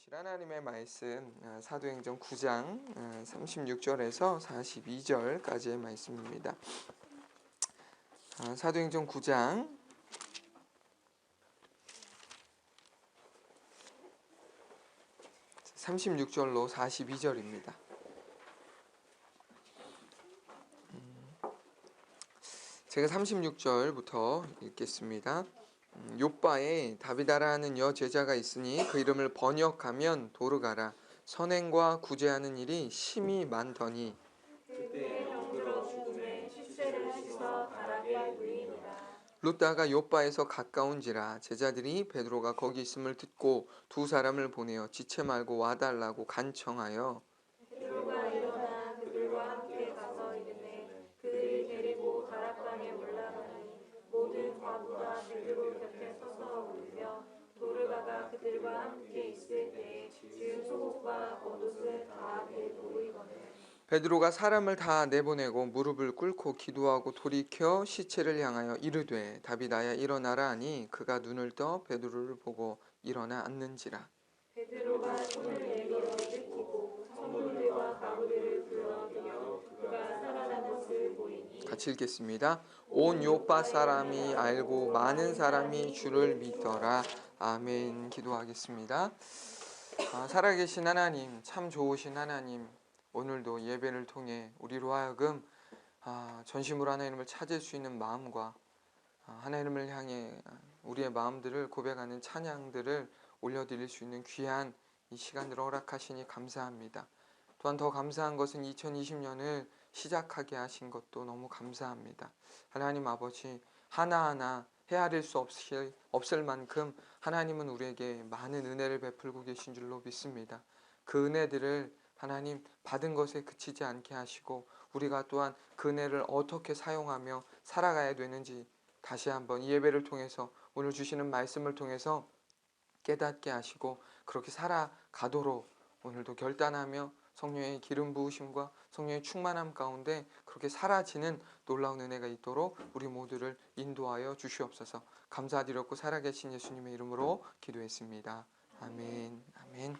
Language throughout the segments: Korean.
주실 하나님의 말씀 사도행전 9장 36절에서 42절까지의 말씀입니다. 사도행전 9장 36절로 42절입니다. 제가 36절부터 읽겠습니다. 욥바에 다비다라는 여제자가 있으니 그 이름을 번역하면 도르가라. 선행과 구제하는 일이 심히 많더니 그때 병들어 죽음에 출세를 하시어 가라게 누이니라. 룻다가 욥바에서 가까운지라. 제자들이 베드로가 거기 있음을 듣고 두 사람을 보내어 지체 말고 와달라고 간청하여 베드로가 일어나 그들과 함께 가서 이르되 그들이 데리고 가락방에 올라가니 모든 과부가 베드로 곁에 서서 울며 도르가가 그들과 함께 있을 때에 지은 속옷과 겉옷을 다하게 놓이거늘 베드로가 사람을 다 내보내고 무릎을 꿇고 기도하고 돌이켜 시체를 향하여 이르되 다비다야 일어나라 하니 그가 눈을 떠 베드로를 보고 일어나 앉는지라. 베드로가 손을 내밀어 일으키고 성도들과 과부들을 불러내어 그가 살아난 것을 보이니 같이 읽겠습니다. 온 요파 사람이 알고 많은 사람이 주를 믿더라. 아멘. 기도하겠습니다. 살아계신 하나님, 참 좋으신 하나님, 오늘도 예배를 통해 우리로 하여금 전심으로 하나님을 찾을 수 있는 마음과 하나님을 향해 우리의 마음들을 고백하는 찬양들을 올려드릴 수 있는 귀한 이 시간들을 허락하시니 감사합니다. 또한 더 감사한 것은 2020년을 시작하게 하신 것도 너무 감사합니다. 하나님 아버지, 하나하나 헤아릴 수 없을 만큼 하나님은 우리에게 많은 은혜를 베풀고 계신 줄로 믿습니다. 그 은혜들을 하나님 받은 것에 그치지 않게 하시고 우리가 또한 그 은혜를 어떻게 사용하며 살아가야 되는지 다시 한번 이 예배를 통해서 오늘 주시는 말씀을 통해서 깨닫게 하시고 그렇게 살아가도록 오늘도 결단하며 성령의 기름 부으심과 성령의 충만함 가운데 그렇게 사라지는 놀라운 은혜가 있도록 우리 모두를 인도하여 주시옵소서. 감사드렸고 살아계신 예수님의 이름으로 기도했습니다. 아멘. 아멘.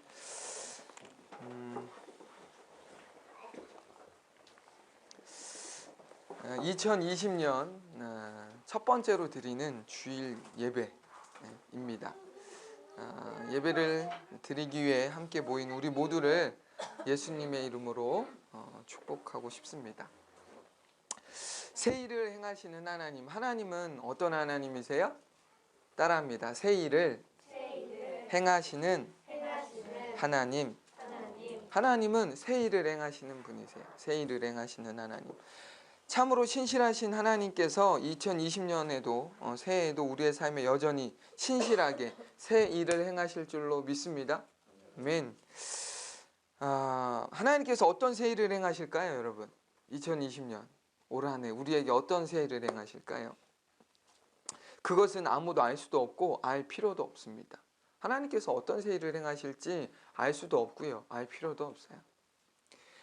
2020년 첫 번째로 드리는 주일 예배입니다. 예배를 드리기 위해 함께 모인 우리 모두를 예수님의 이름으로 축복하고 싶습니다. 새 일을 행하시는 하나님, 하나님은 어떤 하나님이세요? 따라합니다. 새 일을 행하시는 하나님. 하나님은 새 일을 행하시는 분이세요. 새 일을 행하시는 하나님. 참으로 신실하신 하나님께서 2020년에도 새해에도 우리의 삶에 여전히 신실하게 새 일을 행하실 줄로 믿습니다. 아멘. 하나님께서 어떤 새 일을 행하실까요, 여러분? 2020년 올 한 해 우리에게 어떤 새 일을 행하실까요? 그것은 아무도 알 수도 없고 알 필요도 없습니다. 하나님께서 어떤 새 일을 행하실지 알 수도 없고요, 알 필요도 없어요.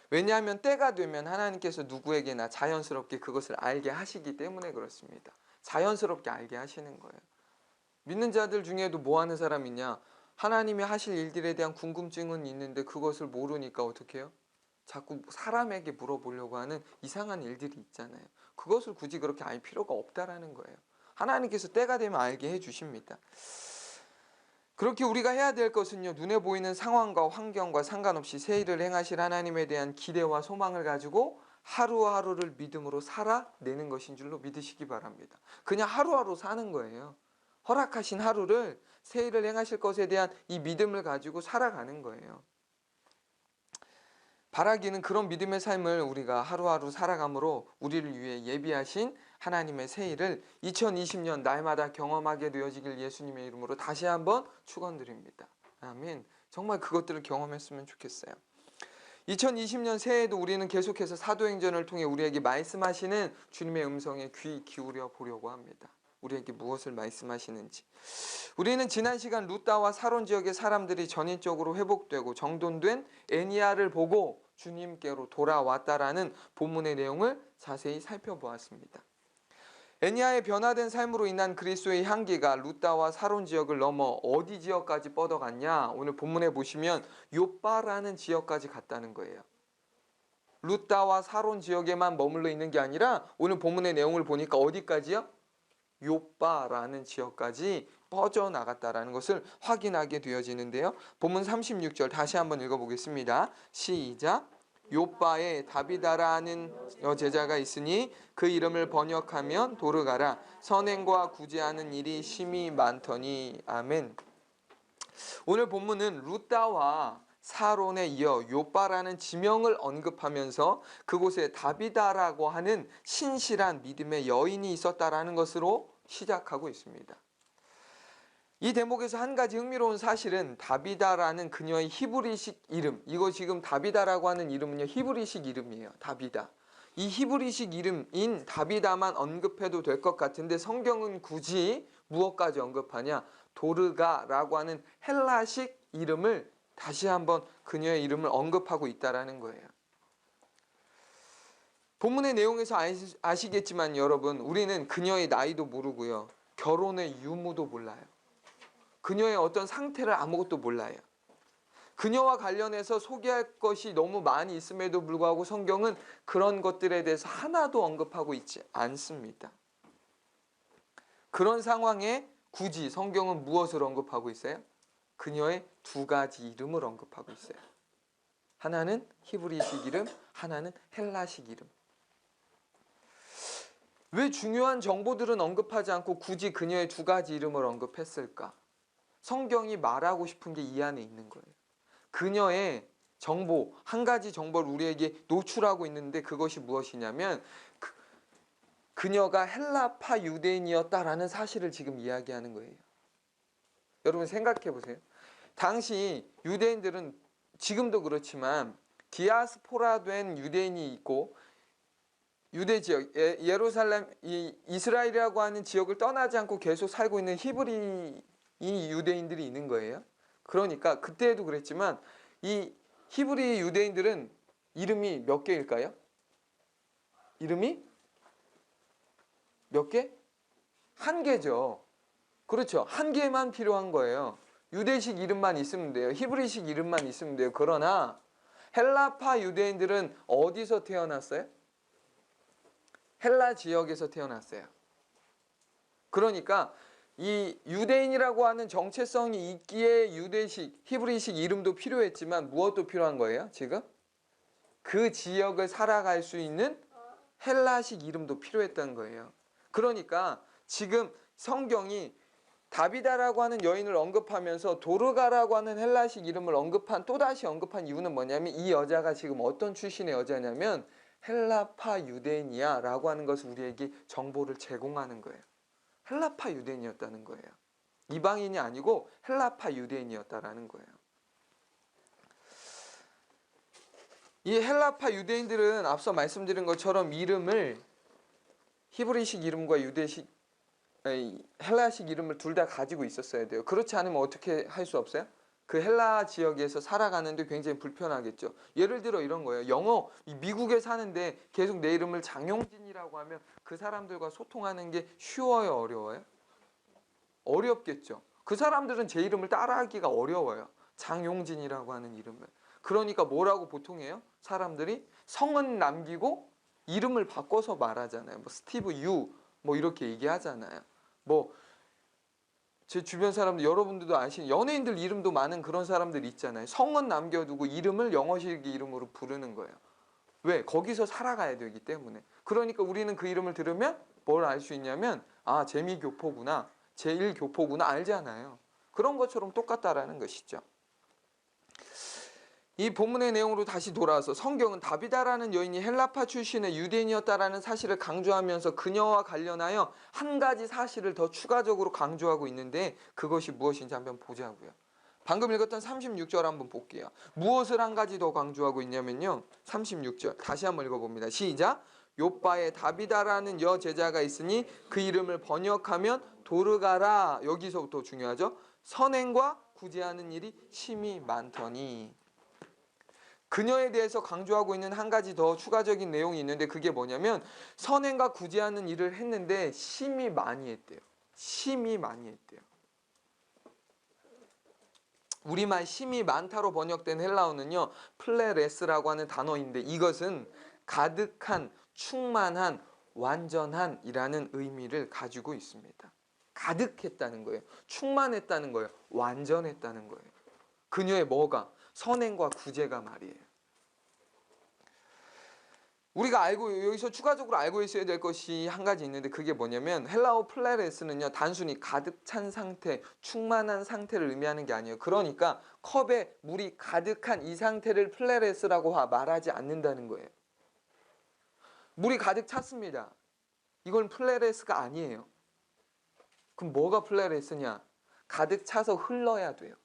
왜냐하면 때가 되면 하나님께서 누구에게나 자연스럽게 그것을 알게 하시기 때문에 그렇습니다. 자연스럽게 알게 하시는 거예요. 믿는 자들 중에도 뭐 하는 사람 있냐? 하나님이 하실 일들에 대한 궁금증은 있는데 그것을 모르니까 어떻게 해요? 자꾸 사람에게 물어보려고 하는 이상한 일들이 있잖아요. 그것을 굳이 그렇게 알 필요가 없다라는 거예요. 하나님께서 때가 되면 알게 해주십니다. 그렇게 우리가 해야 될 것은요, 눈에 보이는 상황과 환경과 상관없이 새 일을 행하실 하나님에 대한 기대와 소망을 가지고 하루하루를 믿음으로 살아내는 것인 줄로 믿으시기 바랍니다. 그냥 하루하루 사는 거예요. 허락하신 하루를 새 일을 행하실 것에 대한 이 믿음을 가지고 살아가는 거예요. 바라기는 그런 믿음의 삶을 우리가 하루하루 살아감으로 우리를 위해 예비하신 하나님의 새 일을 2020년 날마다 경험하게 되어지길 예수님의 이름으로 다시 한번 축원드립니다. 아멘. 정말 그것들을 경험했으면 좋겠어요. 2020년 새해에도 우리는 계속해서 사도행전을 통해 우리에게 말씀하시는 주님의 음성에 귀 기울여 보려고 합니다. 우리에게 무엇을 말씀하시는지. 우리는 지난 시간 룻다와 사론 지역의 사람들이 전인적으로 회복되고 정돈된 애니야를 보고 주님께로 돌아왔다라는 본문의 내용을 자세히 살펴보았습니다. 애니야의 변화된 삶으로 인한 그리스도의 향기가 루다와 사론 지역을 넘어 어디 지역까지 뻗어갔냐? 오늘 본문에 보시면 욥바라는 지역까지 갔다는 거예요. 루다와 사론 지역에만 머물러 있는 게 아니라 오늘 본문의 내용을 보니까 어디까지요? 욥바라는 지역까지 뻗어나갔다라는 것을 확인하게 되어지는데요. 본문 36절 다시 한번 읽어보겠습니다. 시작. 욥바에 다비다라는 여제자가 있으니 그 이름을 번역하면 도르가라. 선행과 구제하는 일이 심히 많더니. 아멘. 오늘 본문은 루다와 사론에 이어 욥바라는 지명을 언급하면서 그곳에 다비다라고 하는 신실한 믿음의 여인이 있었다라는 것으로 시작하고 있습니다. 이 대목에서 한 가지 흥미로운 사실은 다비다라는 그녀의 히브리식 이름, 이거 지금 다비다라고 하는 이름은요 히브리식 이름이에요. 다비다. 이 히브리식 이름인 다비다만 언급해도 될 것 같은데 성경은 굳이 무엇까지 언급하냐? 도르가라고 하는 헬라식 이름을 다시 한번 그녀의 이름을 언급하고 있다라는 거예요. 본문의 내용에서 아시겠지만 여러분, 우리는 그녀의 나이도 모르고요. 결혼의 유무도 몰라요. 그녀의 어떤 상태를 아무것도 몰라요. 그녀와 관련해서 소개할 것이 너무 많이 있음에도 불구하고 성경은 그런 것들에 대해서 하나도 언급하고 있지 않습니다. 그런 상황에 굳이 성경은 무엇을 언급하고 있어요? 그녀의 두 가지 이름을 언급하고 있어요. 하나는 히브리식 이름, 하나는 헬라식 이름. 왜 중요한 정보들은 언급하지 않고 굳이 그녀의 두 가지 이름을 언급했을까? 성경이 말하고 싶은 게 이 안에 있는 거예요. 그녀의 정보, 한 가지 정보를 우리에게 노출하고 있는데 그것이 무엇이냐면 그녀가 헬라파 유대인이었다라는 사실을 지금 이야기하는 거예요. 여러분 생각해 보세요. 당시 유대인들은 지금도 그렇지만 디아스포라된 유대인이 있고 유대 지역, 예루살렘, 이스라엘이라고 하는 지역을 떠나지 않고 계속 살고 있는 히브리 유대인들이 있는 거예요. 그러니까 그때도 그랬지만 이 히브리 유대인들은 이름이 몇 개일까요? 이름이 몇 개? 한 개죠. 그렇죠. 한 개만 필요한 거예요. 유대식 이름만 있으면 돼요. 히브리식 이름만 있으면 돼요. 그러나 헬라파 유대인들은 어디서 태어났어요? 헬라 지역에서 태어났어요. 그러니까 이 유대인이라고 하는 정체성이 있기에 유대식, 히브리식 이름도 필요했지만 무엇도 필요한 거예요? 지금? 그 지역을 살아갈 수 있는 헬라식 이름도 필요했던 거예요. 그러니까 지금 성경이 다비다라고 하는 여인을 언급하면서 도르가라고 하는 헬라식 이름을 또다시 언급한 이유는 뭐냐면 이 여자가 지금 어떤 출신의 여자냐면 헬라파 유대인이야 라고 하는 것을 우리에게 정보를 제공하는 거예요. 헬라파 유대인이었다는 거예요. 이방인이 아니고 헬라파 유대인이었다라는 거예요. 이 헬라파 유대인들은 앞서 말씀드린 것처럼 이름을 히브리식 이름과 헬라식 이름을 둘 다 가지고 있었어야 돼요. 그렇지 않으면 어떻게 할 수 없어요? 그 헬라 지역에서 살아가는데 굉장히 불편하겠죠. 예를 들어 이런 거예요. 미국에 사는데 계속 내 이름을 장용진이라고 하면 그 사람들과 소통하는 게 쉬워요, 어려워요? 어렵겠죠. 그 사람들은 제 이름을 따라하기가 어려워요. 장용진이라고 하는 이름을. 그러니까 뭐라고 보통 해요? 사람들이 성은 남기고 이름을 바꿔서 말하잖아요. 뭐 스티브 유 뭐 이렇게 얘기하잖아요. 뭐 제 주변 사람들 여러분들도 아시는 연예인들 이름도 많은 그런 사람들 있잖아요. 성은 남겨두고 이름을 영어식 이름으로 부르는 거예요. 왜? 거기서 살아가야 되기 때문에. 그러니까 우리는 그 이름을 들으면 뭘 알 수 있냐면 아 재미교포구나, 제1교포구나 알잖아요. 그런 것처럼 똑같다라는 것이죠. 이 본문의 내용으로 다시 돌아와서 성경은 다비다라는 여인이 헬라파 출신의 유대인이었다라는 사실을 강조하면서 그녀와 관련하여 한 가지 사실을 더 추가적으로 강조하고 있는데 그것이 무엇인지 한번 보자고요. 방금 읽었던 36절 한번 볼게요. 무엇을 한 가지 더 강조하고 있냐면요. 36절 다시 한번 읽어봅니다. 시작. 욥바에 다비다라는 여제자가 있으니 그 이름을 번역하면 도르가라. 여기서부터 중요하죠. 선행과 구제하는 일이 심히 많더니. 그녀에 대해서 강조하고 있는 한 가지 더 추가적인 내용이 있는데 그게 뭐냐면 선행과 구제하는 일을 했는데 심히 많이 했대요. 심히 많이 했대요. 우리말 심이 많다로 번역된 헬라어는요, 플레레스라고 하는 단어인데 이것은 가득한, 충만한, 완전한이라는 의미를 가지고 있습니다. 가득했다는 거예요. 충만했다는 거예요. 완전했다는 거예요. 그녀의 뭐가? 선행과 구제가 말이에요. 우리가 여기서 추가적으로 알고 있어야 될 것이 한 가지 있는데 그게 뭐냐면 헬라어 플레레스는요 단순히 가득 찬 상태, 충만한 상태를 의미하는 게 아니에요. 그러니까 컵에 물이 가득한 이 상태를 플레레스라고 말하지 않는다는 거예요. 물이 가득 찼습니다. 이건 플레레스가 아니에요. 그럼 뭐가 플레레스냐? 가득 차서 흘러야 돼요.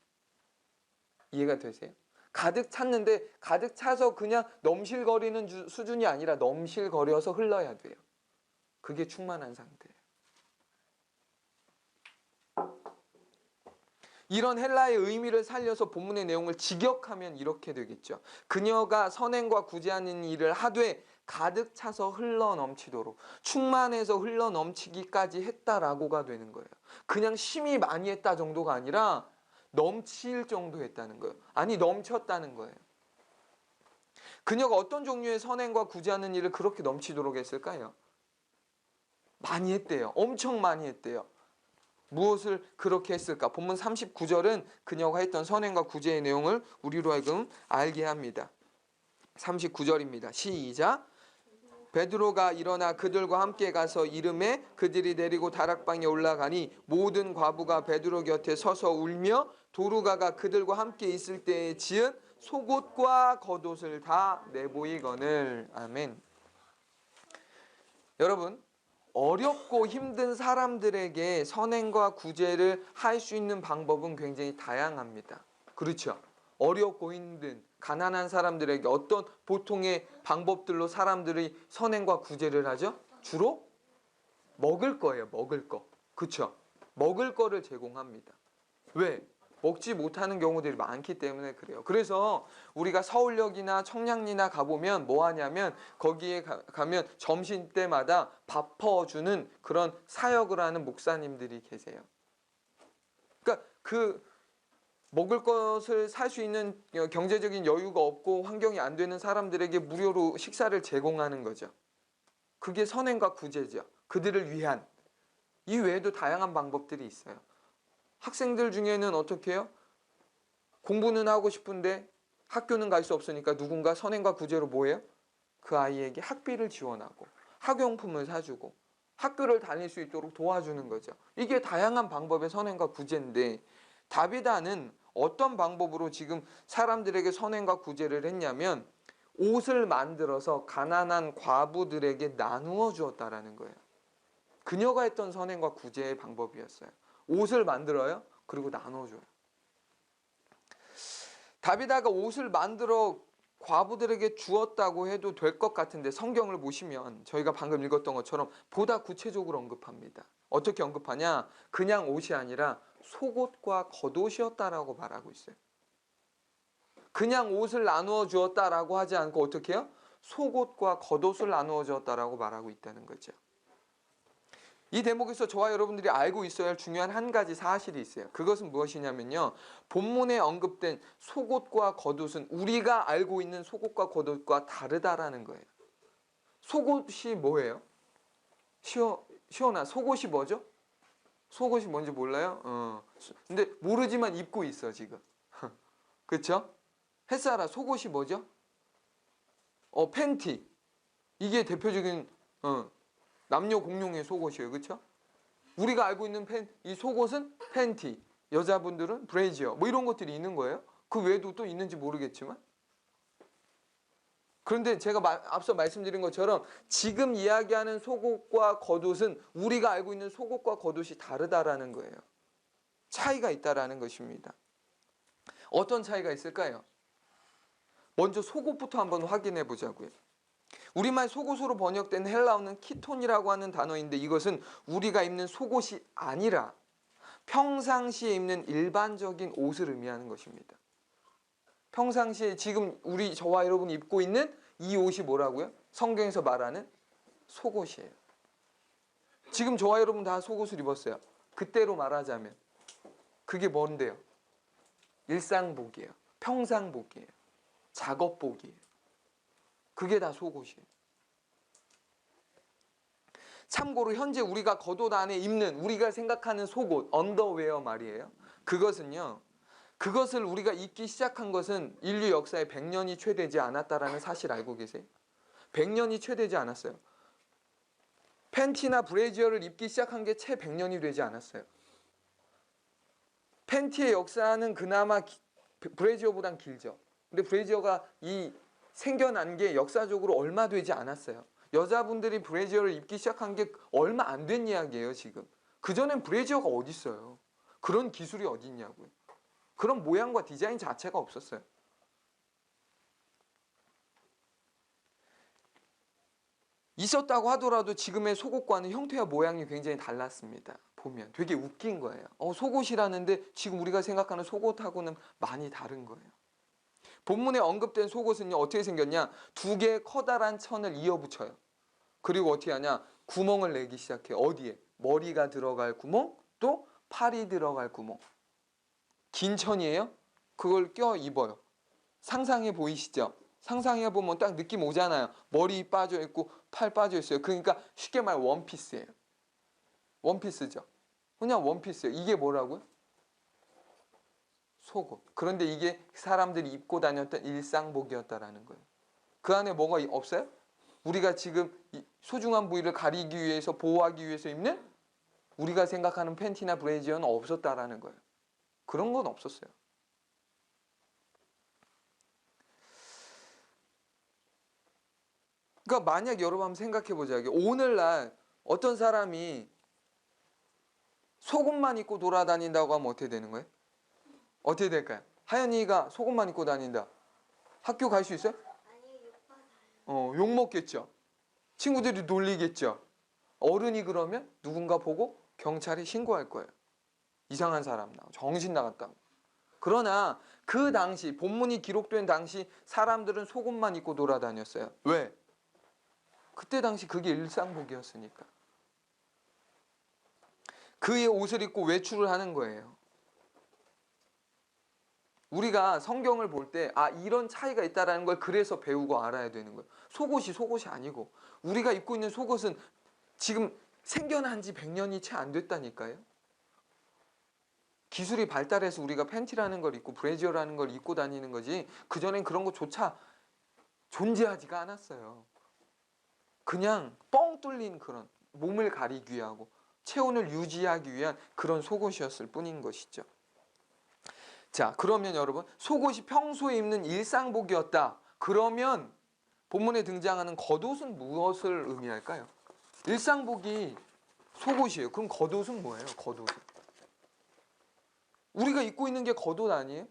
이해가 되세요? 가득 찼는데 가득 차서 그냥 넘실거리는 수준이 아니라 넘실거려서 흘러야 돼요. 그게 충만한 상태예요. 이런 헬라의 의미를 살려서 본문의 내용을 직역하면 이렇게 되겠죠. 그녀가 선행과 구제하는 일을 하되 가득 차서 흘러 넘치도록 충만해서 흘러 넘치기까지 했다라고가 되는 거예요. 그냥 심히 많이 했다 정도가 아니라 넘칠 정도 했다는 거예요. 아니 넘쳤다는 거예요. 그녀가 어떤 종류의 선행과 구제하는 일을 그렇게 넘치도록 했을까요? 많이 했대요. 엄청 많이 했대요. 무엇을 그렇게 했을까? 본문 39절은 그녀가 했던 선행과 구제의 내용을 우리로 하여금 알게 합니다. 39절입니다. 시작. 베드로가 일어나 그들과 함께 가서 이르매 그들이 내리고 다락방에 올라가니 모든 과부가 베드로 곁에 서서 울며 도루가가 그들과 함께 있을 때에 지은 속옷과 겉옷을 다 내보이거늘. 아멘. 여러분, 어렵고 힘든 사람들에게 선행과 구제를 할 수 있는 방법은 굉장히 다양합니다. 그렇죠? 어렵고 힘든 가난한 사람들에게 어떤 보통의 방법들로 사람들이 선행과 구제를 하죠? 주로 먹을 거예요. 먹을 거. 그렇죠? 먹을 거를 제공합니다. 왜? 먹지 못하는 경우들이 많기 때문에 그래요. 그래서 우리가 서울역이나 청량리나 가보면 뭐 하냐면 거기에 가면 점심때마다 밥 퍼주는 그런 사역을 하는 목사님들이 계세요. 그러니까 그 먹을 것을 살 수 있는 경제적인 여유가 없고 환경이 안 되는 사람들에게 무료로 식사를 제공하는 거죠. 그게 선행과 구제죠. 그들을 위한. 이 외에도 다양한 방법들이 있어요. 학생들 중에는 어떻게 해요? 공부는 하고 싶은데 학교는 갈 수 없으니까 누군가 선행과 구제로 뭐예요? 그 아이에게 학비를 지원하고 학용품을 사주고 학교를 다닐 수 있도록 도와주는 거죠. 이게 다양한 방법의 선행과 구제인데 다비다는 어떤 방법으로 지금 사람들에게 선행과 구제를 했냐면 옷을 만들어서 가난한 과부들에게 나누어 주었다라는 거예요. 그녀가 했던 선행과 구제의 방법이었어요. 옷을 만들어요. 그리고 나눠줘요. 다비다가 옷을 만들어 과부들에게 주었다고 해도 될 것 같은데 성경을 보시면 저희가 방금 읽었던 것처럼 보다 구체적으로 언급합니다. 어떻게 언급하냐? 그냥 옷이 아니라 속옷과 겉옷이었다라고 말하고 있어요. 그냥 옷을 나누어 주었다라고 하지 않고 어떻게 해요? 속옷과 겉옷을 나누어 주었다라고 말하고 있다는 거죠. 이 대목에서 저와 여러분들이 알고 있어야 할 중요한 한 가지 사실이 있어요. 그것은 무엇이냐면요. 본문에 언급된 속옷과 겉옷은 우리가 알고 있는 속옷과 겉옷과 다르다라는 거예요. 속옷이 뭐예요? 시원아, 속옷이 뭐죠? 속옷이 뭔지 몰라요? 근데 모르지만 입고 있어 지금. 그렇죠? 햇살아, 속옷이 뭐죠? 팬티. 이게 대표적인 남녀 공용의 속옷이에요. 그렇죠? 우리가 알고 있는 이 속옷은 팬티, 여자분들은 브레이지어 뭐 이런 것들이 있는 거예요. 그 외에도 또 있는지 모르겠지만 그런데 제가 앞서 말씀드린 것처럼 지금 이야기하는 속옷과 겉옷은 우리가 알고 있는 속옷과 겉옷이 다르다라는 거예요. 차이가 있다라는 것입니다. 어떤 차이가 있을까요? 먼저 속옷부터 한번 확인해 보자고요. 우리말 속옷으로 번역된 헬라어는 키톤이라고 하는 단어인데 이것은 우리가 입는 속옷이 아니라 평상시에 입는 일반적인 옷을 의미하는 것입니다. 평상시에 지금 저와 여러분이 입고 있는 이 옷이 뭐라고요? 성경에서 말하는 속옷이에요. 지금 저와 여러분 다 속옷을 입었어요. 그때로 말하자면 그게 뭔데요? 일상복이에요. 평상복이에요. 작업복이에요. 그게 다 속옷이에요. 참고로 현재 우리가 겉옷 안에 입는 우리가 생각하는 속옷, 언더웨어 말이에요. 그것을 우리가 입기 시작한 것은 인류 역사에 100년이 채 되지 않았다라는 사실 알고 계세요? 100년이 채 되지 않았어요. 팬티나 브래지어를 입기 시작한 게 채 100년이 되지 않았어요. 팬티의 역사는 그나마 브래지어보단 길죠. 근데 브래지어가 생겨난 게 역사적으로 얼마 되지 않았어요. 여자분들이 브래지어를 입기 시작한 게 얼마 안 된 이야기예요, 지금. 그전엔 브래지어가 어디 있어요? 그런 기술이 어디 있냐고요. 그런 모양과 디자인 자체가 없었어요. 있었다고 하더라도 지금의 속옷과는 형태와 모양이 굉장히 달랐습니다. 보면 되게 웃긴 거예요. 속옷이라는데 지금 우리가 생각하는 속옷하고는 많이 다른 거예요. 본문에 언급된 속옷은요, 어떻게 생겼냐? 2개의 커다란 천을 이어붙여요. 그리고 어떻게 하냐? 구멍을 내기 시작해요. 어디에? 머리가 들어갈 구멍, 또 팔이 들어갈 구멍. 긴 천이에요. 그걸 껴 입어요. 상상해 보이시죠? 상상해 보면 딱 느낌 오잖아요. 머리 빠져 있고 팔 빠져 있어요. 그러니까 쉽게 말해 원피스예요. 원피스죠. 그냥 원피스예요. 이게 뭐라고요? 속옷. 그런데 이게 사람들이 입고 다녔던 일상복이었다라는 거예요. 그 안에 뭐가 없어요? 우리가 지금 소중한 부위를 가리기 위해서, 보호하기 위해서 입는 우리가 생각하는 팬티나 브래지어는 없었다라는 거예요. 그런 건 없었어요. 그러니까 만약 여러분 한번 생각해 보자고요. 오늘날 어떤 사람이 속옷만 입고 돌아다닌다고 하면 어떻게 되는 거예요? 어떻게 될까요? 하연이가 속옷만 입고 다닌다. 학교 갈 수 있어요? 욕 먹겠죠. 친구들이 놀리겠죠. 어른이 그러면 누군가 보고 경찰에 신고할 거예요. 이상한 사람 나고 정신 나갔다고. 그러나 그 당시 본문이 기록된 당시 사람들은 속옷만 입고 돌아다녔어요. 왜? 그때 당시 그게 일상복이었으니까. 그의 옷을 입고 외출을 하는 거예요. 우리가 성경을 볼 때 이런 차이가 있다는 걸 그래서 배우고 알아야 되는 거예요. 속옷이 아니고 우리가 입고 있는 속옷은 지금 생겨난 지 100년이 채 안 됐다니까요. 기술이 발달해서 우리가 팬티라는 걸 입고 브래지어라는 걸 입고 다니는 거지 그전엔 그런 것조차 존재하지가 않았어요. 그냥 뻥 뚫린 그런 몸을 가리기 위하고 체온을 유지하기 위한 그런 속옷이었을 뿐인 것이죠. 자, 그러면 여러분 속옷이 평소에 입는 일상복이었다. 그러면 본문에 등장하는 겉옷은 무엇을 의미할까요? 일상복이 속옷이에요. 그럼 겉옷은 뭐예요? 겉옷은 우리가 입고 있는 게 겉옷 아니에요?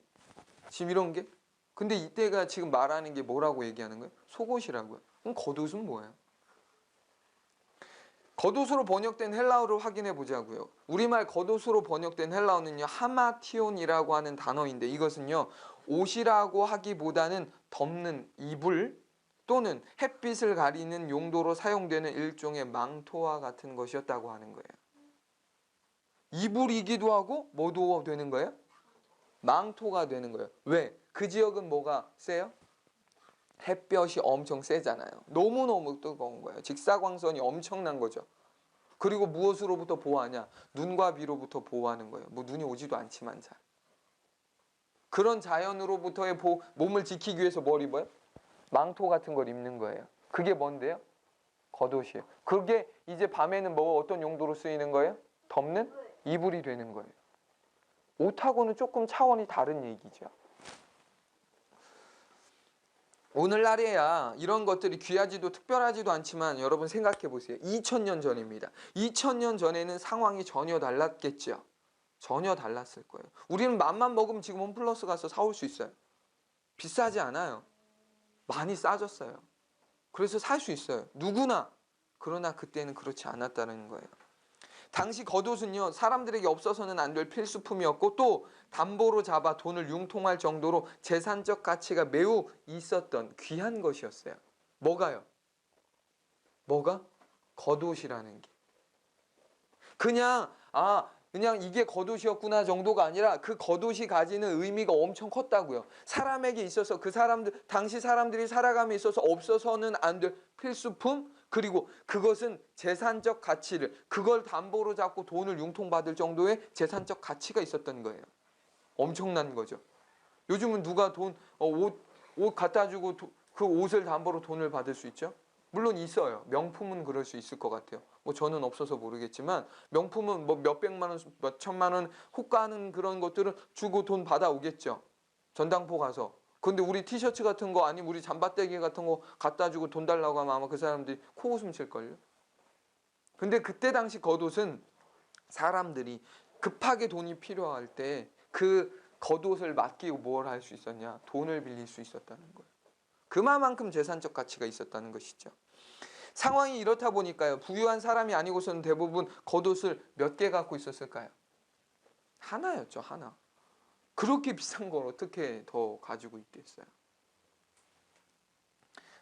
지금 이런 게? 근데 이때가 지금 말하는 게 뭐라고 얘기하는 거예요? 속옷이라고요. 그럼 겉옷은 뭐예요? 겉옷으로 번역된 헬라어를 확인해 보자고요. 우리말 겉옷으로 번역된 헬라어는요, 하마티온이라고 하는 단어인데 이것은요, 옷이라고 하기보다는 덮는 이불 또는 햇빛을 가리는 용도로 사용되는 일종의 망토와 같은 것이었다고 하는 거예요. 이불이기도 하고 뭐도 되는 거예요? 망토가 되는 거예요. 왜? 그 지역은 뭐가 세요? 햇볕이 엄청 세잖아요. 너무너무 뜨거운 거예요. 직사광선이 엄청난 거죠. 그리고 무엇으로부터 보호하냐? 눈과 비로부터 보호하는 거예요. 눈이 오지도 않지만 잘. 그런 자연으로부터의 몸을 지키기 위해서 뭘 입어요? 망토 같은 걸 입는 거예요. 그게 뭔데요? 겉옷이에요. 그게 이제 밤에는 어떤 용도로 쓰이는 거예요? 덮는 이불이 되는 거예요. 옷하고는 조금 차원이 다른 얘기죠. 오늘날에야 이런 것들이 귀하지도 특별하지도 않지만 여러분 생각해 보세요. 2000년 전입니다. 2000년 전에는 상황이 전혀 달랐겠죠. 전혀 달랐을 거예요. 우리는 맘만 먹으면 지금 홈플러스 가서 사올 수 있어요. 비싸지 않아요. 많이 싸졌어요. 그래서 살 수 있어요. 누구나. 그러나 그때는 그렇지 않았다는 거예요. 당시 겉옷은요, 사람들에게 없어서는 안 될 필수품이었고 또 담보로 잡아 돈을 융통할 정도로 재산적 가치가 매우 있었던 귀한 것이었어요. 뭐가요? 뭐가? 겉옷이라는 게. 그냥 이게 겉옷이었구나 정도가 아니라 그 겉옷이 가지는 의미가 엄청 컸다고요. 사람에게 있어서 당시 사람들이 살아감에 있어서 없어서는 안 될 필수품, 그리고 그것은 재산적 가치를, 그걸 담보로 잡고 돈을 융통받을 정도의 재산적 가치가 있었던 거예요. 엄청난 거죠. 요즘은 누가 옷 갖다 주고 그 옷을 담보로 돈을 받을 수 있죠? 물론 있어요. 명품은 그럴 수 있을 것 같아요. 뭐 저는 없어서 모르겠지만 명품은 뭐 몇백만 원, 몇천만 원 호가하는 그런 것들은 주고 돈 받아오겠죠. 전당포 가서. 근데 우리 티셔츠 같은 거 아니면 우리 잠바떼기 같은 거 갖다 주고 돈 달라고 하면 아마 그 사람들이 코웃음 칠걸요. 근데 그때 당시 겉옷은 사람들이 급하게 돈이 필요할 때 그 겉옷을 맡기고 뭘 할 수 있었냐? 돈을 빌릴 수 있었다는 거예요. 그만큼 재산적 가치가 있었다는 것이죠. 상황이 이렇다 보니까요. 부유한 사람이 아니고서는 대부분 겉옷을 몇 개 갖고 있었을까요? 하나였죠. 하나. 그렇게 비싼 걸 어떻게 더 가지고 있겠어요?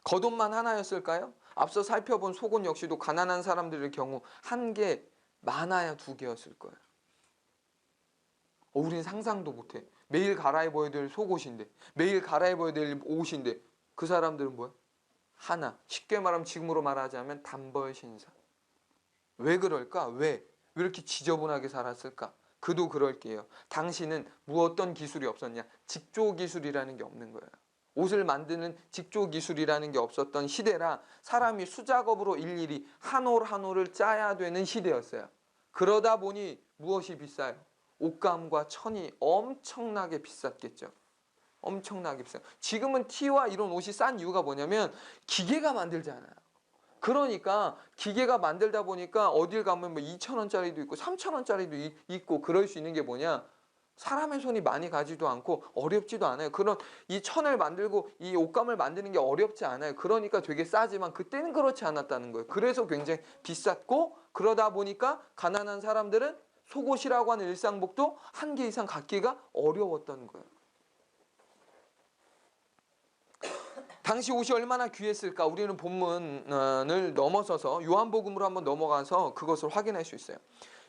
겉옷만 하나였을까요? 앞서 살펴본 속옷 역시도 가난한 사람들의 경우 한 개, 많아야 두 개였을 거예요. 우린 상상도 못해. 매일 갈아입어야 될 속옷인데, 매일 갈아입어야 될 옷인데 그 사람들은 뭐야? 하나. 쉽게 말하면 지금으로 말하자면 단벌 신사. 왜 그럴까? 왜 이렇게 지저분하게 살았을까? 그도 그럴게요. 당시는 어떤 기술이 없었냐? 직조 기술이라는 게 없는 거예요. 옷을 만드는 직조 기술이라는 게 없었던 시대라 사람이 수작업으로 일일이 한 올 한 올을 짜야 되는 시대였어요. 그러다 보니 무엇이 비싸요? 옷감과 천이 엄청나게 비쌌겠죠. 엄청나게 비싸요. 지금은 티와 이런 옷이 싼 이유가 뭐냐면 기계가 만들잖아요. 그러니까 기계가 만들다 보니까 어딜 가면 뭐 2,000원짜리도 있고 3,000원짜리도 있고 그럴 수 있는 게 뭐냐? 사람의 손이 많이 가지도 않고 어렵지도 않아요. 그런 이 천을 만들고 이 옷감을 만드는 게 어렵지 않아요. 그러니까 되게 싸지만 그때는 그렇지 않았다는 거예요. 그래서 굉장히 비쌌고 그러다 보니까 가난한 사람들은 속옷이라고 하는 일상복도 한 개 이상 갖기가 어려웠다는 거예요. 당시 옷이 얼마나 귀했을까? 우리는 본문을 넘어서서 요한복음으로 한번 넘어가서 그것을 확인할 수 있어요.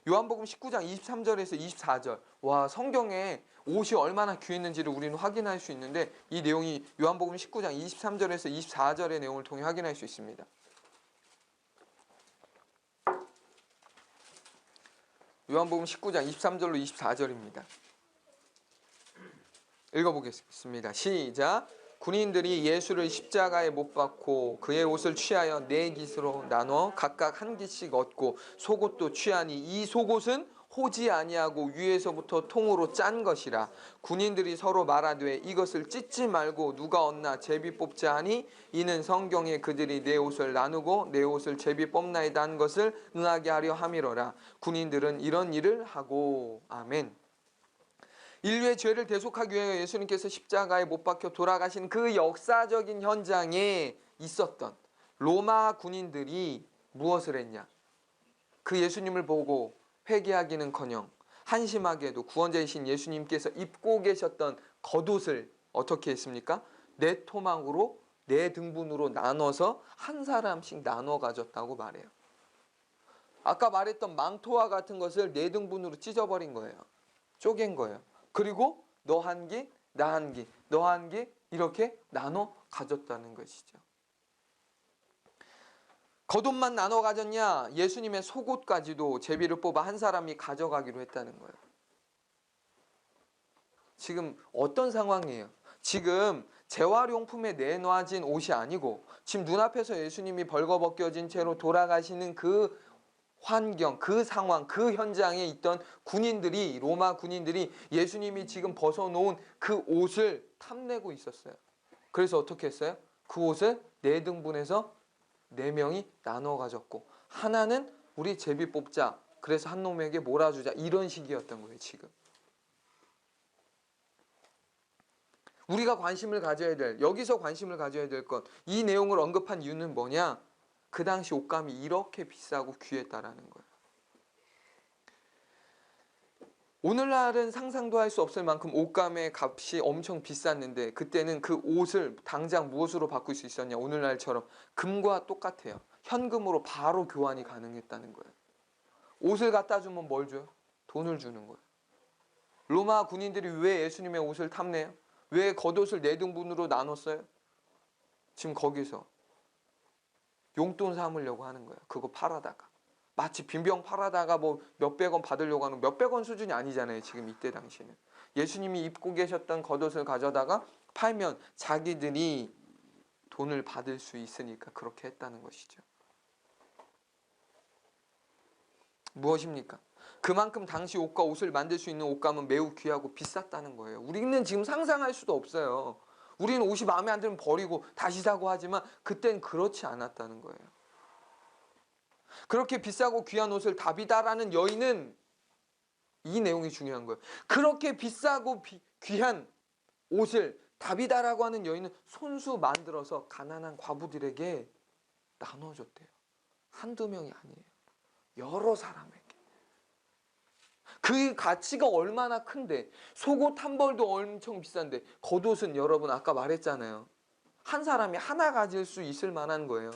요한복음 19장 23절에서 24절. 와, 성경에 옷이 얼마나 귀했는지를 우리는 확인할 수 있는데 이 내용이 요한복음 19장 23절에서 24절의 내용을 통해 확인할 수 있습니다. 요한복음 19장 23절로 24절입니다. 읽어보겠습니다. 시작. 군인들이 예수를 십자가에 못 박고 그의 옷을 취하여 네 깃으로 나눠 각각 한 깃씩 얻고 속옷도 취하니 이 속옷은 호지 아니하고 위에서부터 통으로 짠 것이라. 군인들이 서로 말하되 이것을 찢지 말고 누가 얻나 제비 뽑자 하니 이는 성경에 그들이 내 옷을 나누고 내 옷을 제비 뽑나이다 한 것을 응하게 하려 함이로라. 군인들은 이런 일을 하고. 아멘. 인류의 죄를 대속하기 위해 예수님께서 십자가에 못 박혀 돌아가신 그 역사적인 현장에 있었던 로마 군인들이 무엇을 했냐? 그 예수님을 보고 회개하기는커녕 한심하게도 구원자이신 예수님께서 입고 계셨던 겉옷을 어떻게 했습니까? 네 토막으로 네 등분으로 나눠서 한 사람씩 나눠 가졌다고 말해요. 아까 말했던 망토와 같은 것을 네 등분으로 찢어버린 거예요. 쪼갠 거예요. 그리고 너 한 개, 나 한 개, 너 한 개 이렇게 나눠 가졌다는 것이죠. 겉옷만 나눠 가졌냐? 예수님의 속옷까지도 제비를 뽑아 한 사람이 가져가기로 했다는 거예요. 지금 어떤 상황이에요? 지금 재활용품에 내놔진 옷이 아니고 지금 눈앞에서 예수님이 벌거벗겨진 채로 돌아가시는 그 환경, 그 상황, 그 현장에 있던 군인들이, 로마 군인들이 예수님이 지금 벗어놓은 그 옷을 탐내고 있었어요. 그래서 어떻게 했어요? 그 옷을 네 등분해서 네 명이 나눠 가졌고 하나는 우리 제비 뽑자. 그래서 한 놈에게 몰아주자. 이런 식이었던 거예요, 지금. 우리가 관심을 가져야 될, 여기서 관심을 가져야 될 것, 이 내용을 언급한 이유는 뭐냐? 그 당시 옷감이 이렇게 비싸고 귀했다라는 거예요. 오늘날은 상상도 할 수 없을 만큼 옷감의 값이 엄청 비쌌는데 그때는 그 옷을 당장 무엇으로 바꿀 수 있었냐? 오늘날처럼 금과 똑같아요. 현금으로 바로 교환이 가능했다는 거예요. 옷을 갖다 주면 뭘 줘요? 돈을 주는 거예요. 로마 군인들이 왜 예수님의 옷을 탐내요? 왜 겉옷을 4등분으로 나눴어요? 지금 거기서 용돈 삼으려고 하는 거예요. 그거 팔아다가. 마치 빈병 팔아다가 뭐 몇백 원 받으려고 하는 몇백 원 수준이 아니잖아요. 지금 이때 당시는. 예수님이 입고 계셨던 겉옷을 가져다가 팔면 자기들이 돈을 받을 수 있으니까 그렇게 했다는 것이죠. 무엇입니까? 그만큼 당시 옷과 옷을 만들 수 있는 옷감은 매우 귀하고 비쌌다는 거예요. 우리는 지금 상상할 수도 없어요. 우리는 옷이 마음에 안 들면 버리고 다시 사고 하지만 그땐 그렇지 않았다는 거예요. 그렇게 비싸고 귀한 옷을 다비다라는 여인은 이 내용이 중요한 거예요. 그렇게 비싸고 귀한 옷을 다비다라고 하는 여인은 손수 만들어서 가난한 과부들에게 나눠줬대요. 한두 명이 아니에요. 여러 사람에게. 그 가치가 얼마나 큰데 속옷 한 벌도 엄청 비싼데 겉옷은 여러분 아까 말했잖아요. 한 사람이 하나 가질 수 있을 만한 거예요.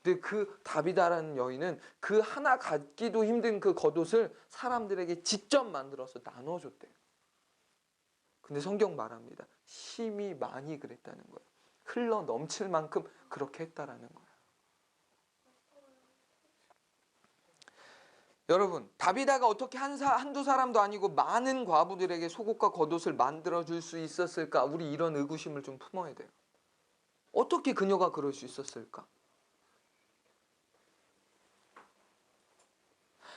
근데 그 다비다라는 여인은 그 하나 갖기도 힘든 그 겉옷을 사람들에게 직접 만들어서 나눠줬대요. 근데 성경 말합니다. 심히 많이 그랬다는 거예요. 흘러 넘칠 만큼 그렇게 했다라는 거예요. 여러분, 다비다가 어떻게 한두 사람도 아니고 많은 과부들에게 속옷과 겉옷을 만들어줄 수 있었을까? 우리 이런 의구심을 좀 품어야 돼요. 어떻게 그녀가 그럴 수 있었을까?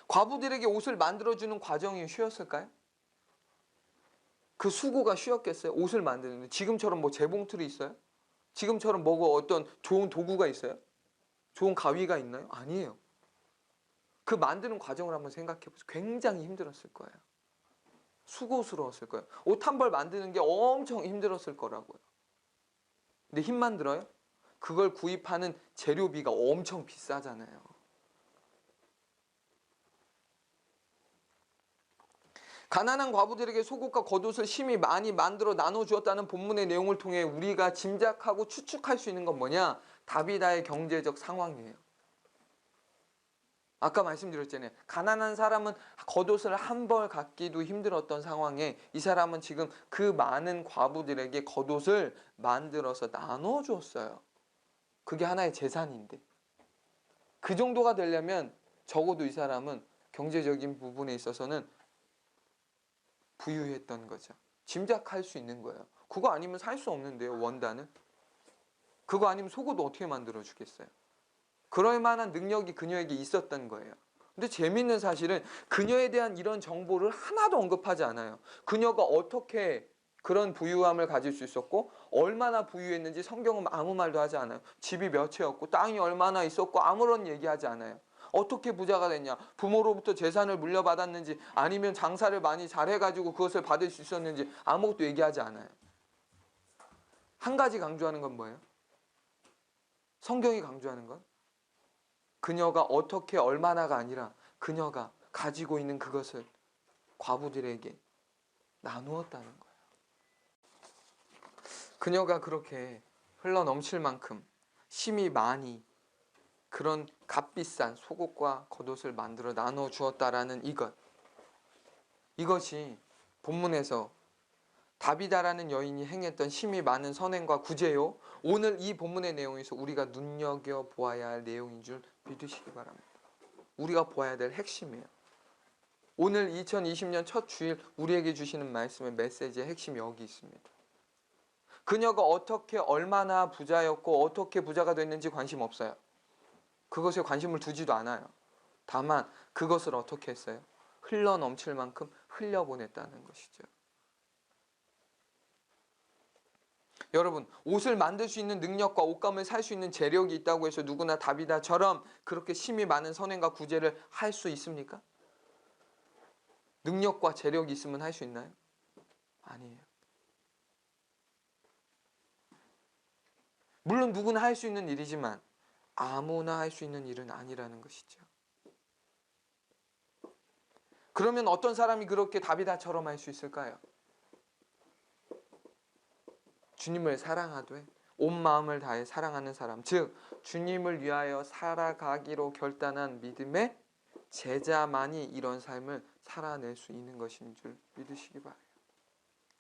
과부들에게 옷을 만들어주는 과정이 쉬웠을까요? 그 수고가 쉬웠겠어요? 옷을 만드는데 지금처럼 뭐 재봉틀이 있어요? 지금처럼 뭐고 어떤 좋은 도구가 있어요? 좋은 가위가 있나요? 아니에요. 그 만드는 과정을 한번 생각해 보세요. 굉장히 힘들었을 거예요. 수고스러웠을 거예요. 옷 한 벌 만드는 게 엄청 힘들었을 거라고요. 근데 힘만 들어요? 그걸 구입하는 재료비가 엄청 비싸잖아요. 가난한 과부들에게 속옷과 겉옷을 심히 많이 만들어 나눠주었다는 본문의 내용을 통해 우리가 짐작하고 추측할 수 있는 건 뭐냐? 다비다의 경제적 상황이에요. 아까 말씀드렸잖아요. 가난한 사람은 겉옷을 한 벌 갖기도 힘들었던 상황에 이 사람은 지금 그 많은 과부들에게 겉옷을 만들어서 나눠주었어요. 그게 하나의 재산인데. 그 정도가 되려면 적어도 이 사람은 경제적인 부분에 있어서는 부유했던 거죠. 짐작할 수 있는 거예요. 그거 아니면 살 수 없는데요, 원단은. 그거 아니면 속옷도 어떻게 만들어 주겠어요. 그럴 만한 능력이 그녀에게 있었던 거예요. 근데 재밌는 사실은 그녀에 대한 이런 정보를 하나도 언급하지 않아요. 그녀가 어떻게 그런 부유함을 가질 수 있었고 얼마나 부유했는지 성경은 아무 말도 하지 않아요. 집이 몇 채였고 땅이 얼마나 있었고 아무런 얘기하지 않아요. 어떻게 부자가 됐냐? 부모로부터 재산을 물려받았는지 아니면 장사를 많이 잘해가지고 그것을 받을 수 있었는지 아무것도 얘기하지 않아요. 한 가지 강조하는 건 뭐예요? 성경이 강조하는 건 그녀가 어떻게 얼마나가 아니라 그녀가 가지고 있는 그것을 과부들에게 나누었다는 거예요. 그녀가 그렇게 흘러 넘칠 만큼 심히 많이 그런 값비싼 속옷과 겉옷을 만들어 나눠 주었다라는 이것이 본문에서 다비다라는 여인이 행했던 심히 많은 선행과 구제요. 오늘 이 본문의 내용에서 우리가 눈여겨보아야 할 내용인 줄 믿으시기 바랍니다. 우리가 보아야 될 핵심이에요. 오늘 2020년 첫 주일 우리에게 주시는 말씀의 메시지의 핵심이 여기 있습니다. 그녀가 어떻게 얼마나 부자였고 어떻게 부자가 됐는지 관심 없어요. 그것에 관심을 두지도 않아요. 다만 그것을 어떻게 했어요? 흘러 넘칠 만큼 흘려보냈다는 것이죠. 여러분, 옷을 만들 수 있는 능력과 옷감을 살 수 있는 재력이 있다고 해서 누구나 다비다처럼 그렇게 심히 많은 선행과 구제를 할 수 있습니까? 능력과 재력이 있으면 할 수 있나요? 아니에요. 물론 누구나 할 수 있는 일이지만 아무나 할 수 있는 일은 아니라는 것이죠. 그러면 어떤 사람이 그렇게 다비다처럼 할 수 있을까요? 주님을 사랑하되 온 마음을 다해 사랑하는 사람, 즉 주님을 위하여 살아가기로 결단한 믿음의 제자만이 이런 삶을 살아낼 수 있는 것인 줄 믿으시기 바라요.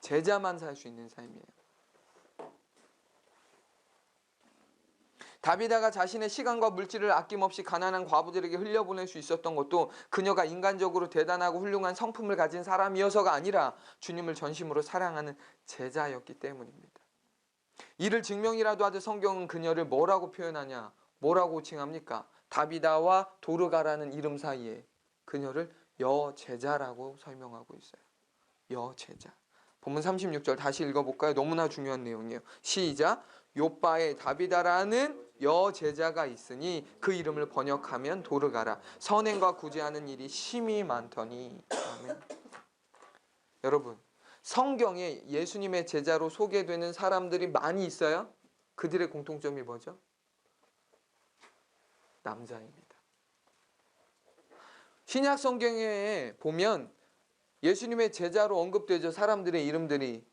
제자만 살 수 있는 삶이에요. 다비다가 자신의 시간과 물질을 아낌없이 가난한 과부들에게 흘려보낼 수 있었던 것도 그녀가 인간적으로 대단하고 훌륭한 성품을 가진 사람이어서가 아니라 주님을 전심으로 사랑하는 제자였기 때문입니다. 이를 증명이라도 하듯 성경은 그녀를 뭐라고 표현하냐? 뭐라고 호칭합니까? 다비다와 도르가라는 이름 사이에 그녀를 여제자라고 설명하고 있어요. 여제자. 본문 36절 다시 읽어볼까요? 너무나 중요한 내용이에요. 시작. 요바에 다비다라는 여제자가 있으니 그 이름을 번역하면 도르가라. 선행과 구제하는 일이 심히 많더니. 아멘. 여러분, 성경에 예수님의 제자로 소개되는 사람들이 많이 있어요. 그들의 공통점이 뭐죠? 남자입니다. 신약 성경에 보면 예수님의 제자로 언급되죠. 사람들의 이름들이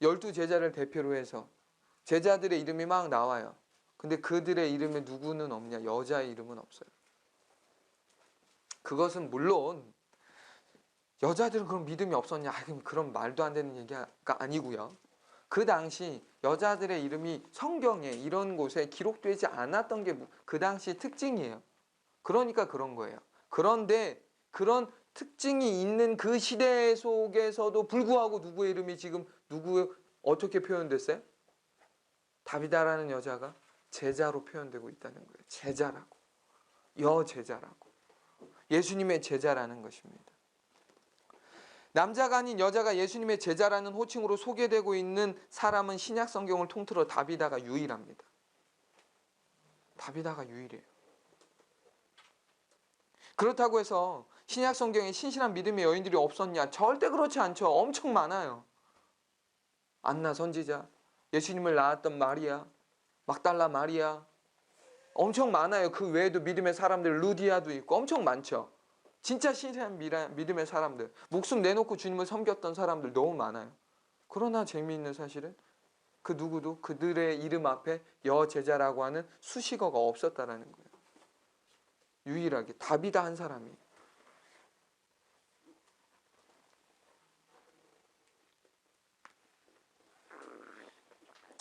12제자를 대표로 해서 제자들의 이름이 막 나와요. 근데 그들의 이름에 누구는 없냐? 여자의 이름은 없어요. 그것은 물론 여자들은 그런 믿음이 없었냐? 그런 말도 안 되는 얘기가 아니고요. 그 당시 여자들의 이름이 성경에 이런 곳에 기록되지 않았던 게 그 당시 특징이에요. 그러니까 그런 거예요. 그런데 그런 특징이 있는 그 시대 속에서도 불구하고 누구의 이름이 지금 어떻게 표현됐어요? 다비다라는 여자가 제자로 표현되고 있다는 거예요. 제자라고. 여제자라고. 예수님의 제자라는 것입니다. 남자가 아닌 여자가 예수님의 제자라는 호칭으로 소개되고 있는 사람은 신약 성경을 통틀어 다비다가 유일합니다. 다비다가 유일해요. 그렇다고 해서 신약 성경에 신실한 믿음의 여인들이 없었냐? 절대 그렇지 않죠. 엄청 많아요. 안나 선지자, 예수님을 낳았던 마리아, 막달라 마리아, 엄청 많아요. 그 외에도 믿음의 사람들 루디아도 있고 엄청 많죠. 진짜 신실한 믿음의 사람들, 목숨 내놓고 주님을 섬겼던 사람들 너무 많아요. 그러나 재미있는 사실은 그 누구도 그들의 이름 앞에 여제자라고 하는 수식어가 없었다라는 거예요. 유일하게 다비다 한 사람이.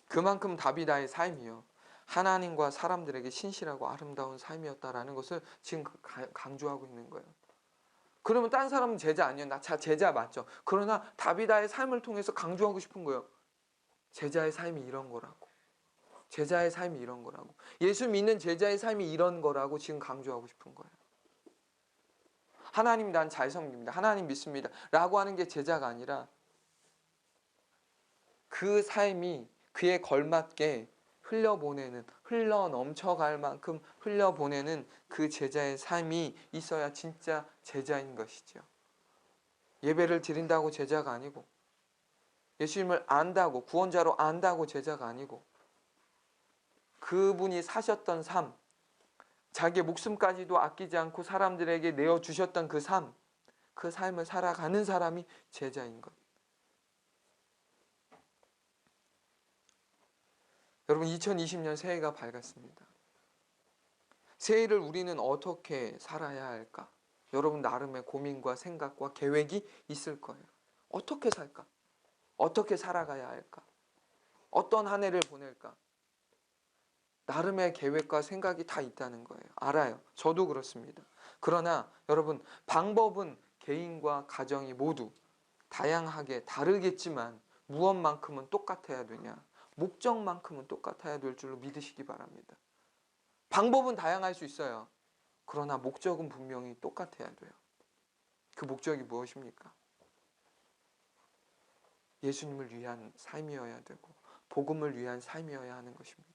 그만큼 다비다의 삶이요. 하나님과 사람들에게 신실하고 아름다운 삶이었다라는 것을 지금 강조하고 있는 거예요. 그러면 딴 사람은 제자 아니에요. 나 제자 맞죠. 그러나 다비다의 삶을 통해서 강조하고 싶은 거예요. 제자의 삶이 이런 거라고. 제자의 삶이 이런 거라고. 예수 믿는 제자의 삶이 이런 거라고 지금 강조하고 싶은 거예요. 하나님 난 잘 섬깁니다. 하나님 믿습니다. 라고 하는 게 제자가 아니라 그 삶이 그에 걸맞게 흘러 넘쳐갈 만큼 흘려보내는 그 제자의 삶이 있어야 진짜 제자인 것이죠. 예배를 드린다고 제자가 아니고, 예수님을 안다고, 구원자로 안다고 제자가 아니고, 그분이 사셨던 삶, 자기의 목숨까지도 아끼지 않고 사람들에게 내어주셨던 그 삶, 그 삶을 살아가는 사람이 제자인 것. 여러분 2020년 새해가 밝았습니다. 새해를 우리는 어떻게 살아야 할까? 여러분 나름의 고민과 생각과 계획이 있을 거예요. 어떻게 살까? 어떻게 살아가야 할까? 어떤 한 해를 보낼까? 나름의 계획과 생각이 다 있다는 거예요. 알아요. 저도 그렇습니다. 그러나 여러분 방법은 개인과 가정이 모두 다양하게 다르겠지만 무엇만큼은 똑같아야 되냐? 목적만큼은 똑같아야 될 줄로 믿으시기 바랍니다. 방법은 다양할 수 있어요. 그러나 목적은 분명히 똑같아야 돼요. 그 목적이 무엇입니까? 예수님을 위한 삶이어야 되고 복음을 위한 삶이어야 하는 것입니다.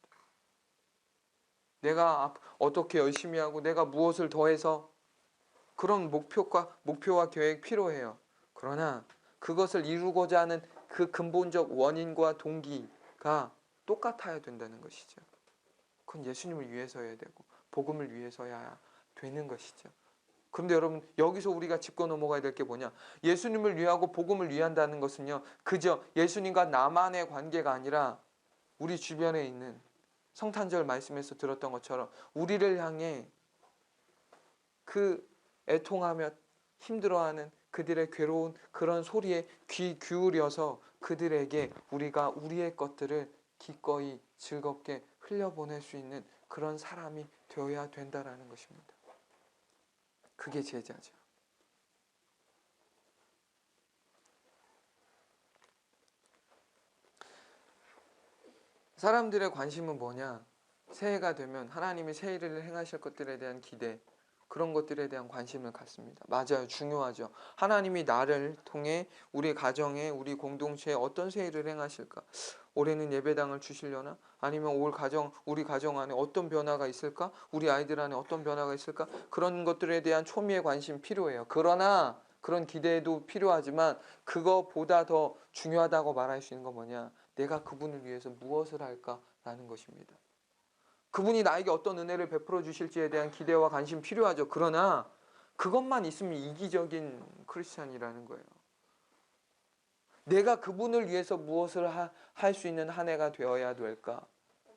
내가 어떻게 열심히 하고 내가 무엇을 더해서 그런 목표와 계획 필요해요. 그러나 그것을 이루고자 하는 그 근본적 원인과 동기가 똑같아야 된다는 것이죠. 그건 예수님을 위해서여야 되고 복음을 위해서야 되는 것이죠. 그런데 여러분, 여기서 우리가 짚고 넘어가야 될 게 뭐냐? 예수님을 위하고 복음을 위한다는 것은요, 그저 예수님과 나만의 관계가 아니라 우리 주변에 있는, 성탄절 말씀에서 들었던 것처럼 우리를 향해 그 애통하며 힘들어하는 그들의 괴로운 그런 소리에 귀 기울여서 그들에게 우리가 우리의 것들을 기꺼이 즐겁게 흘려보낼 수 있는 그런 사람이 되어야 된다라는 것입니다. 그게 제자죠. 사람들의 관심은 뭐냐? 새해가 되면 하나님이 새 일을 행하실 것들에 대한 기대, 그런 것들에 대한 관심을 갖습니다. 맞아요. 중요하죠. 하나님이 나를 통해 우리 가정에, 우리 공동체에 어떤 새 일을 행하실까? 올해는 예배당을 주시려나? 아니면 우리 가정 안에 어떤 변화가 있을까? 우리 아이들 안에 어떤 변화가 있을까? 그런 것들에 대한 초미의 관심 필요해요. 그러나 그런 기대도 필요하지만 그거보다 더 중요하다고 말할 수 있는 건 뭐냐? 내가 그분을 위해서 무엇을 할까라는 것입니다. 그분이 나에게 어떤 은혜를 베풀어 주실지에 대한 기대와 관심 필요하죠. 그러나 그것만 있으면 이기적인 크리스찬이라는 거예요. 내가 그분을 위해서 무엇을 할 수 있는 한 해가 되어야 될까?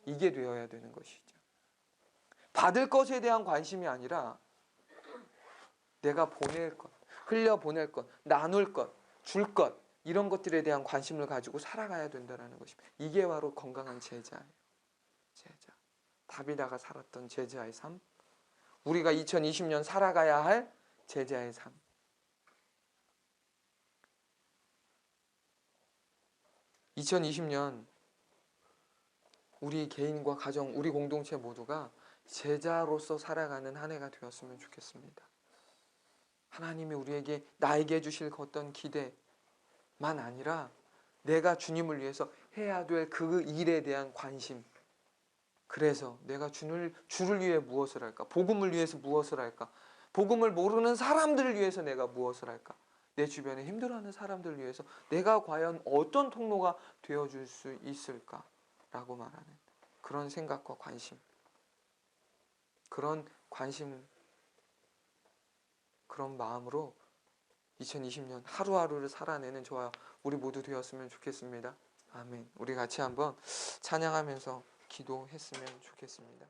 이게 되어야 되는 것이죠. 받을 것에 대한 관심이 아니라 내가 보낼 것, 흘려보낼 것, 나눌 것, 줄 것, 이런 것들에 대한 관심을 가지고 살아가야 된다는 것입니다. 이게 바로 건강한 제자예요. 제자. 다비다가 살았던 제자의 삶, 우리가 2020년 살아가야 할 제자의 삶. 2020년 우리 개인과 가정, 우리 공동체 모두가 제자로서 살아가는 한 해가 되었으면 좋겠습니다. 하나님이 우리에게, 나에게 주실 어떤 기대만 아니라 내가 주님을 위해서 해야 될 그 일에 대한 관심. 그래서 내가 주를 위해 무엇을 할까? 복음을 위해서 무엇을 할까? 복음을 모르는 사람들을 위해서 내가 무엇을 할까? 내 주변에 힘들어하는 사람들을 위해서 내가 과연 어떤 통로가 되어줄 수 있을까라고 말하는 그런 생각과 관심, 그런 관심, 그런 마음으로 2020년 하루하루를 살아내는 저와 우리 모두 되었으면 좋겠습니다. 아멘. 우리 같이 한번 찬양하면서 기도했으면 좋겠습니다.